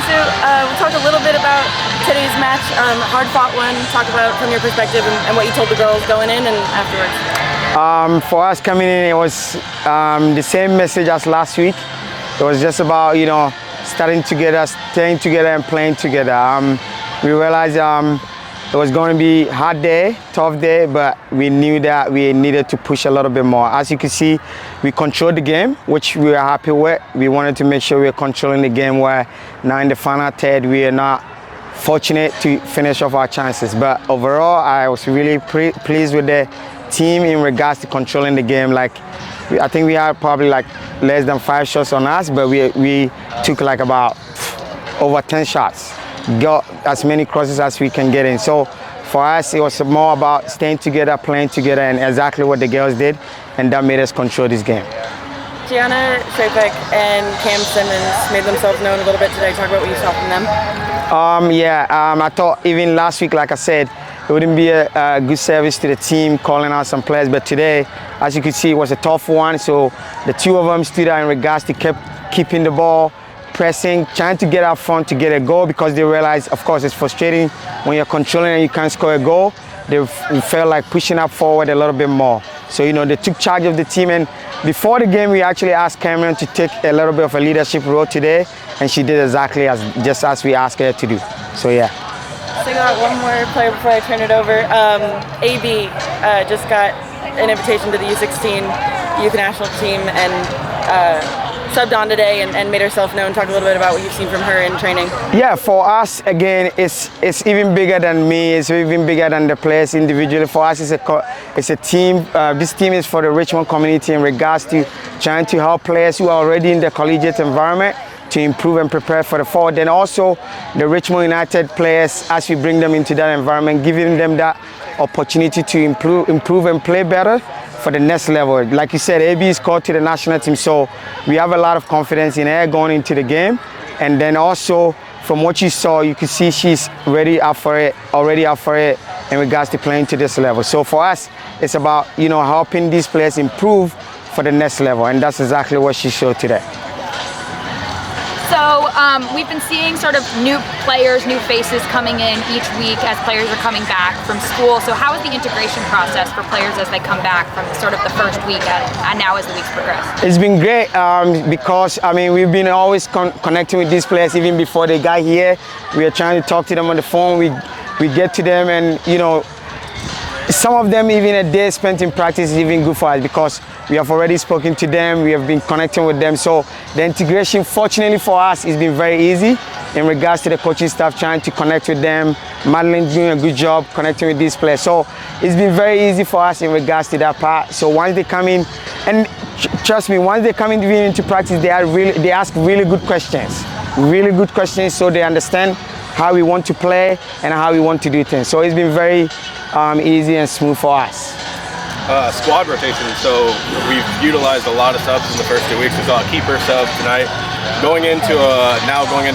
Owusu, we'll talk a little bit about today's match. Hard-fought one. Talk about from your perspective and what you told the girls going in and afterwards. For us coming in, it was the same message as last week. It was just about, you know, starting together, staying together, and playing together. We realized it was going to be a hard day, tough day, but we knew that we needed to push a little bit more. As you can see, we controlled the game, which we were happy with. We wanted to make sure we were controlling the game where now in the final third, we are not fortunate to finish off our chances. But overall, I was really pleased with the team in regards to controlling the game. Like, I think we had probably like less than 5 shots on us, but we took like about over 10 shots. Got as many crosses as we can get in. So for us, it was more about staying together, playing together, and exactly what the girls did, and that made us control this game. Giana, Chrapek, and Simmonds made themselves known a little bit today. Talk about what you saw from them. I thought even last week, like I said, it wouldn't be a good service to the team calling out some players, but today, as you can see, it was a tough one. So the two of them stood out in regards to keeping the ball, pressing, trying to get up front to get a goal, because they realize, of course, it's frustrating when you're controlling and you can't score a goal. They felt like pushing up forward a little bit more. So, you know, they took charge of the team, and before the game, we actually asked Kameron to take a little bit of a leadership role today, and she did exactly just as we asked her to do. So, yeah. So I got one more player before I turn it over. AB just got an invitation to the U16 youth national team and subbed on today and made herself known. Talk a little bit about what you've seen from her in training. Yeah, for us, again, it's even bigger than me. It's even bigger than the players individually. For us, it's a team. This team is for the Richmond community in regards to trying to help players who are already in the collegiate environment to improve and prepare for the fall. Then also the Richmond United players, as we bring them into that environment, giving them that opportunity to improve and play better for the next level. Like you said, AB is called to the national team, so we have a lot of confidence in her going into the game. And then also, from what you saw, you can see she's already up for it in regards to playing to this level. So for us, it's about, you know, helping these players improve for the next level, and that's exactly what she showed today. So we've been seeing sort of new players, new faces coming in each week as players are coming back from school. So how is the integration process for players as they come back from sort of the first week and now as the weeks progress? It's been great because, I mean, we've been always connecting with these players even before they got here. We are trying to talk to them on the phone. We get to them, and, you know, some of them, even a day spent in practice is even good for us because we have already spoken to them, we have been connecting with them. So the integration, fortunately for us, has been very easy in regards to the coaching staff trying to connect with them. Madeline's doing a good job connecting with these players. So it's been very easy for us in regards to that part. So once they come in, and trust me, once they come into practice, they ask really good questions so they understand how we want to play and how we want to do things. So it's been very easy and smooth for us. Squad rotation, so we've utilized a lot of subs in the first 2 weeks. We saw a keeper sub tonight. Going into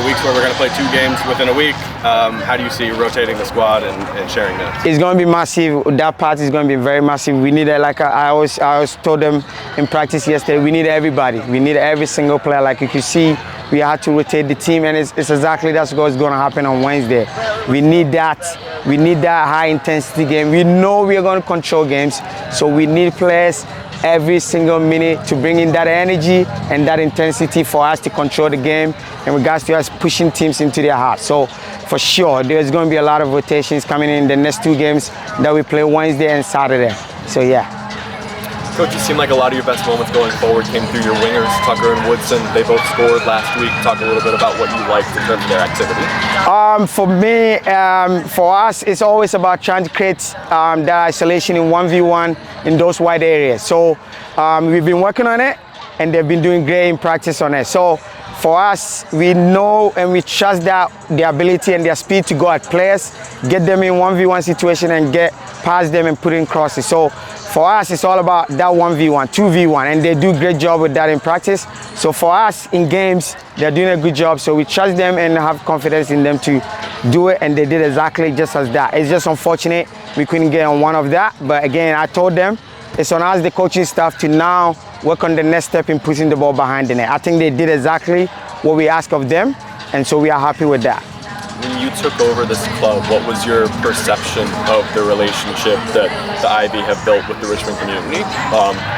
weeks where we're going to play 2 games within a week, how do you see rotating the squad and sharing minutes? It's going to be massive. That part is going to be very massive. We need, like I always told them in practice yesterday, we need everybody. We need every single player. Like you can see, we had to rotate the team, and it's exactly that's what's going to happen on Wednesday. We need that. We need that high intensity game. We know we are going to control games, so we need players every single minute to bring in that energy and that intensity for us to control the game in regards to us pushing teams into their heart. So for sure, there's going to be a lot of rotations coming in the next 2 games that we play Wednesday and Saturday. So yeah. Coach, it seemed like a lot of your best moments going forward came through your wingers, Tucker and Woodson. They both scored last week. Talk a little bit about what you liked in terms of their activity. For me, for us, it's always about trying to create that isolation in 1v1 in those wide areas. So we've been working on it, and they've been doing great in practice on it. So for us, we know and we trust that their ability and their speed to go at players, get them in 1v1 situation and get past them and put in crosses. So for us, it's all about that 1v1, 2v1, and they do a great job with that in practice. So for us, in games, they're doing a good job. So we trust them and have confidence in them to do it, and they did exactly just as that. It's just unfortunate we couldn't get on one of that. But again, I told them, it's on us, the coaching staff, to now work on the next step in pushing the ball behind the net. I think they did exactly what we asked of them. and so we are happy with that. When you took over this club, what was your perception of the relationship that the Ivy have built with the Richmond community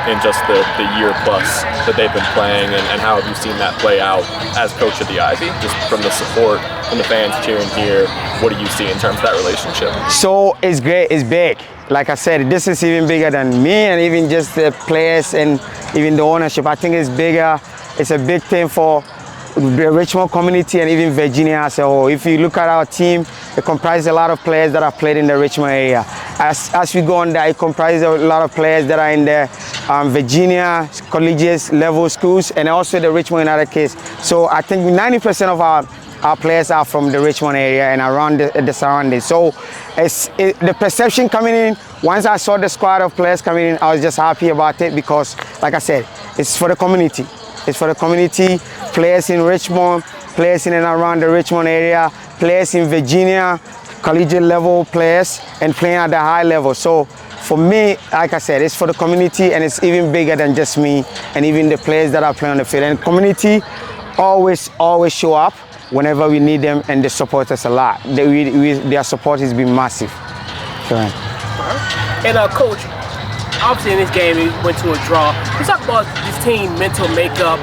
in just the year plus that they've been playing, and how have you seen that play out as coach of the Ivy? Just from the support, from the fans cheering here, what do you see in terms of that relationship? So it's great, it's big. Like I said, this is even bigger than me and even just the players and even the ownership. I think it's bigger. It's a big thing for the Richmond community and even Virginia as a whole. If you look at our team, it comprises a lot of players that have played in the Richmond area. As we go on there, it comprises a lot of players that are in the Virginia collegiate level schools and also the Richmond United case. So I think 90% of our players are from the Richmond area and around the surroundings. So the perception coming in, once I saw the squad of players coming in, I was just happy about it because, like I said, it's for the community. It's for the community, players in Richmond, players in and around the Richmond area, players in Virginia, collegiate level players, and playing at the high level. So for me, like I said, it's for the community, and it's even bigger than just me and even the players that are playing on the field. And community always show up whenever we need them, and they support us a lot. Their support has been massive. Sure. And Coach, obviously in this game it went to a draw. Let's talk about this team mental makeup.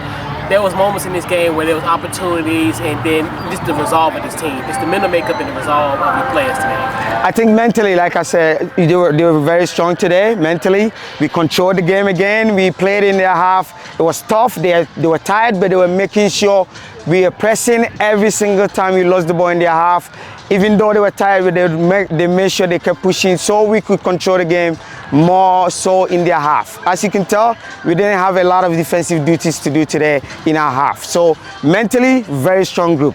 There was moments in this game where there was opportunities, and then just the resolve of this team, just the mental makeup and the resolve of the players today. I think mentally, like I said, they were very strong today. Mentally, we controlled the game again. We played in their half. It was tough. They were tired, but they were making sure we were pressing every single time we lost the ball in their half. Even though they were tired, they made sure they kept pushing so we could control the game more so in their half. As you can tell, we didn't have a lot of defensive duties to do today in our half. So mentally, very strong group.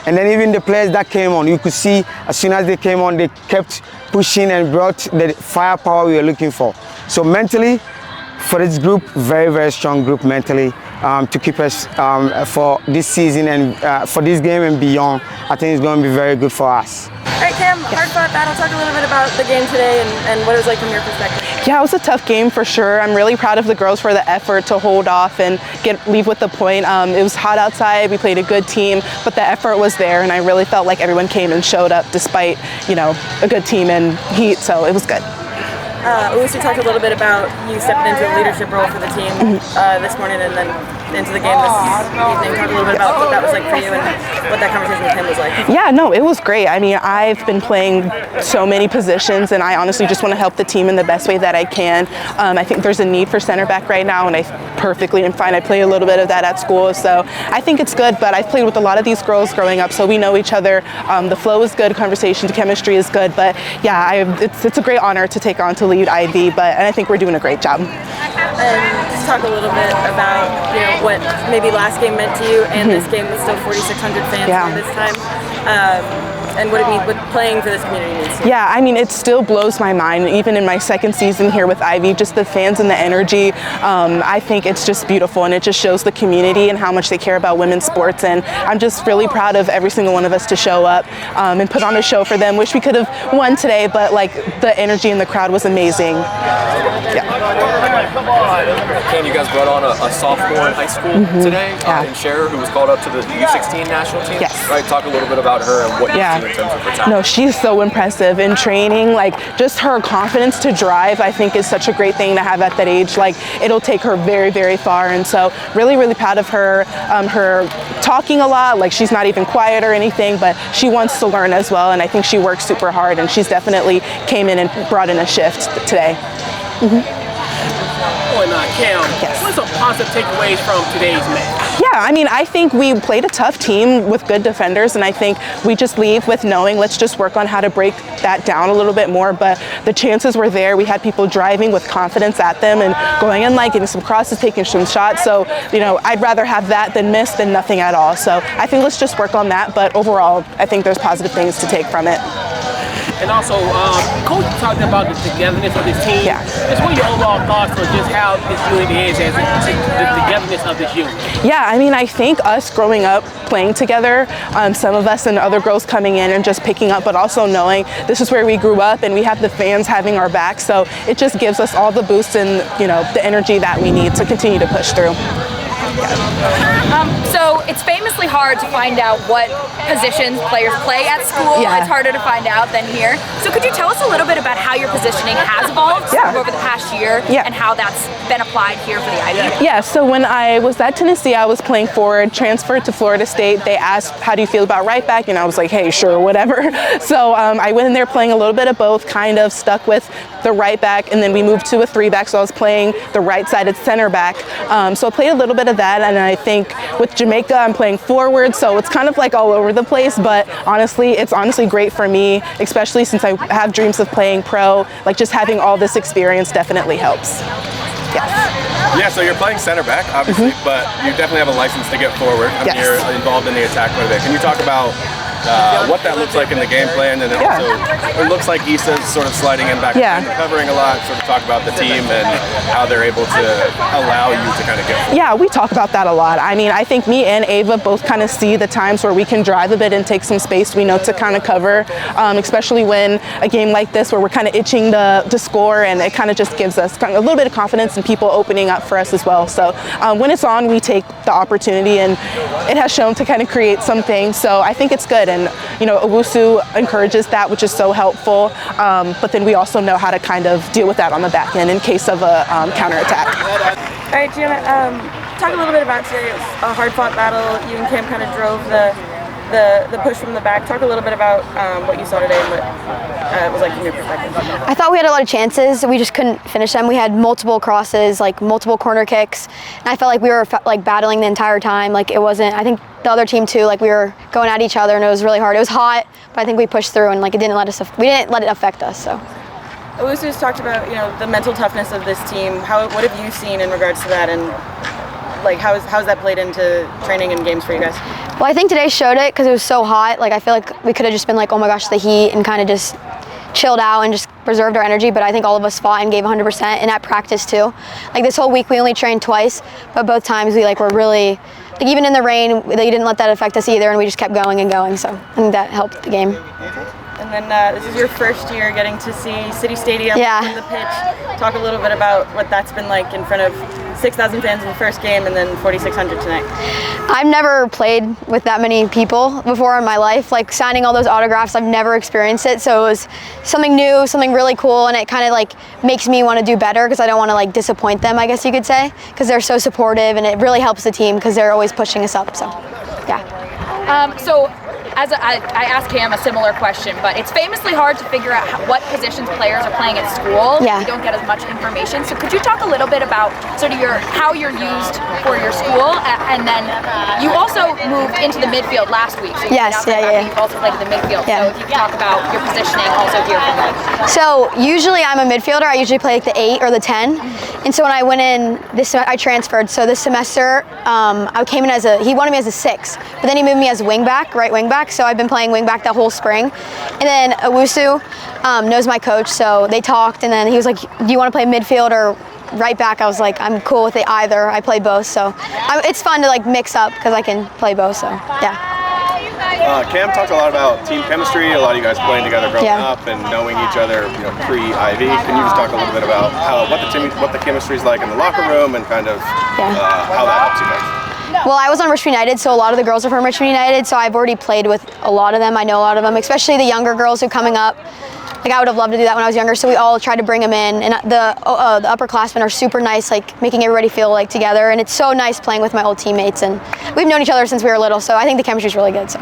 And then even the players that came on, you could see as soon as they came on, they kept pushing and brought the firepower we were looking for. So mentally, for this group, very strong group mentally to keep us for this season and for this game and beyond. I think it's going to be very good for us. All right, Cam, hard-fought battle. Talk a little bit about the game today and what it was like from your perspective. Yeah, it was a tough game for sure. I'm really proud of the girls for the effort to hold off and leave with the point. It was hot outside. We played a good team, but the effort was there, and I really felt like everyone came and showed up despite, a good team and heat, so it was good. Owusu talked a little bit about you stepping into a leadership role for the team this morning and then into the game this evening. Talk a little bit about what that was like for you and what that conversation with him was like. Yeah, no, it was great. I mean, I've been playing so many positions, and I honestly just want to help the team in the best way that I can. I think there's a need for center back right now, and I perfectly am fine. I play a little bit of that at school, so I think it's good, but I've played with a lot of these girls growing up, so we know each other. The flow is good, conversation, chemistry is good, but yeah, it's a great honor to take on to lead IB, and I think we're doing a great job. And just talk a little bit about what maybe last game meant to you, and this game with still 4,600 fans here this time, and what it means, what playing for this community means to you. Yeah, I mean, it still blows my mind, even in my second season here with Ivy, just the fans and the energy. I think it's just beautiful, and it just shows the community and how much they care about women's sports, and I'm just really proud of every single one of us to show up and put on a show for them. Wish we could have won today, but the energy in the crowd was amazing. Ken, you guys brought on a sophomore in high school today, in Scherer, who was called up to the U16 national team. Yes. Right, talk a little bit about her and what you see in terms of her talent. No, she's so impressive in training. Just her confidence to drive, I think, is such a great thing to have at that age. It'll take her very far, and so really proud of her. Her talking a lot, she's not even quiet or anything, but she wants to learn as well, and I think she works super hard, and she's definitely came in and brought in a shift today. Cam, what's some positive takeaways from today's match? Yeah, I mean, I think we played a tough team with good defenders, and I think we just leave with knowing let's just work on how to break that down a little bit more, but the chances were there. We had people driving with confidence at them and going in, getting some crosses, taking some shots, so, I'd rather have that than miss than nothing at all. So I think let's just work on that, but overall, I think there's positive things to take from it. And also, Coach talked about the togetherness of this team. Yeah. Just what are your overall thoughts on just how this unity is as the togetherness of this unit? Yeah, I mean, I think us growing up playing together, some of us and other girls coming in and just picking up, but also knowing this is where we grew up and we have the fans having our back. So it just gives us all the boost and, the energy that we need to continue to push through. So it's famously hard to find out what positions players play at school. Yeah. It's harder to find out than here. So could you tell us a little bit about how your positioning has evolved over the past year and how that's been applied here for the Ivy? Yeah, so when I was at Tennessee, I was playing forward, transferred to Florida State. They asked, how do you feel about right back? And I was like, hey, sure, whatever. So I went in there playing a little bit of both, kind of stuck with the right back, and then we moved to a 3-back, so I was playing the right-sided center back. So I played a little bit of that, and I think with Jamaica, I'm playing forward, so it's kind of like all over the place, but honestly, it's honestly great for me, especially since I have dreams of playing pro. Like, just having all this experience definitely helps. Yes. Yeah, so you're playing center back, obviously, but you definitely have a license to get forward. I mean, you're involved in the attack quite a bit. Can you talk about what that looks like in the game plan, and then also it looks like Issa's sort of sliding in back and covering a lot. Sort of talk about the team and how they're able to allow you to kind of get forward. Yeah, we talk about that a lot. I mean, I think me and Ava both kind of see the times where we can drive a bit and take some space we know to kind of cover, especially when a game like this where we're kind of itching to score, and it kind of just gives us kind of a little bit of confidence and people opening up for us as well. So when it's on, we take the opportunity, and it has shown to kind of create something. So I think it's good. And, you know, Owusu encourages that, which is so helpful. But then we also know how to kind of deal with that on the back end in case of a counterattack. All right, Giana, talk a little bit about today. It was a hard-fought battle. You and Cam kind of drove the push from the back. Talk a little bit about what you saw today and what it was like from your perspective. I thought we had a lot of chances. We just couldn't finish them. We had multiple crosses, like multiple corner kicks, and I felt like we were like battling the entire time. Like it wasn't. I think the other team too. Like we were going at each other, and it was really hard. It was hot, but I think we pushed through, and like it didn't let us. We didn't let it affect us. So. Owusu's talked about, you know, the mental toughness of this team. What have you seen in regards to that, and like how's that played into training and games for you guys? Well, I think today showed it because it was so hot. Like I feel like we could have just been like, oh my gosh, the heat, and kind of just chilled out and just preserved our energy. But I think all of us fought and gave 100%, and at practice too. Like this whole week we only trained twice, but both times we like were really, like even in the rain, they didn't let that affect us either, and we just kept going and going. So I think that helped the game. And then this is your first year getting to see City Stadium from the pitch. Talk a little bit about what that's been like in front of 6,000 fans in the first game and then 4,600 tonight. I've never played with that many people before in my life. Like signing all those autographs, I've never experienced it. So it was something new, something really cool, and it kind of like makes me want to do better because I don't want to like disappoint them, I guess you could say, because they're so supportive, and it really helps the team because they're always pushing us up. So, yeah. So I asked Cam a similar question, but it's famously hard to figure out what positions players are playing at school. Yeah. You don't get as much information. So could you talk a little bit about sort of how you're used for your school, and then you also moved into the midfield last week. So yes, you also played in the midfield. Yeah. So if you could talk about your positioning also here for them. So usually I'm a midfielder. I usually play like the 8 or the 10. And so when I went in I transferred. So this semester I came in he wanted me as a 6, but then he moved me as right wing back. So I've been playing wing back that whole spring. And then Owusu knows my coach, so they talked, and then he was like, do you want to play midfield or right back? I was like, I'm cool with it either. I play both, so it's fun to like mix up because I can play both, so yeah. Cam talked a lot about team chemistry, a lot of you guys playing together growing up and knowing each other, you know, pre-Ivy. Can you just talk a little bit about what the chemistry is like in the locker room and kind of how that helps you guys? Well, I was on Richmond United, so a lot of the girls are from Richmond United, so I've already played with a lot of them. I know a lot of them, especially the younger girls who are coming up. Like I would have loved to do that when I was younger, so we all tried to bring them in. And the upperclassmen are super nice, like making everybody feel like together. And it's so nice playing with my old teammates, and we've known each other since we were little, so I think the chemistry is really good. So.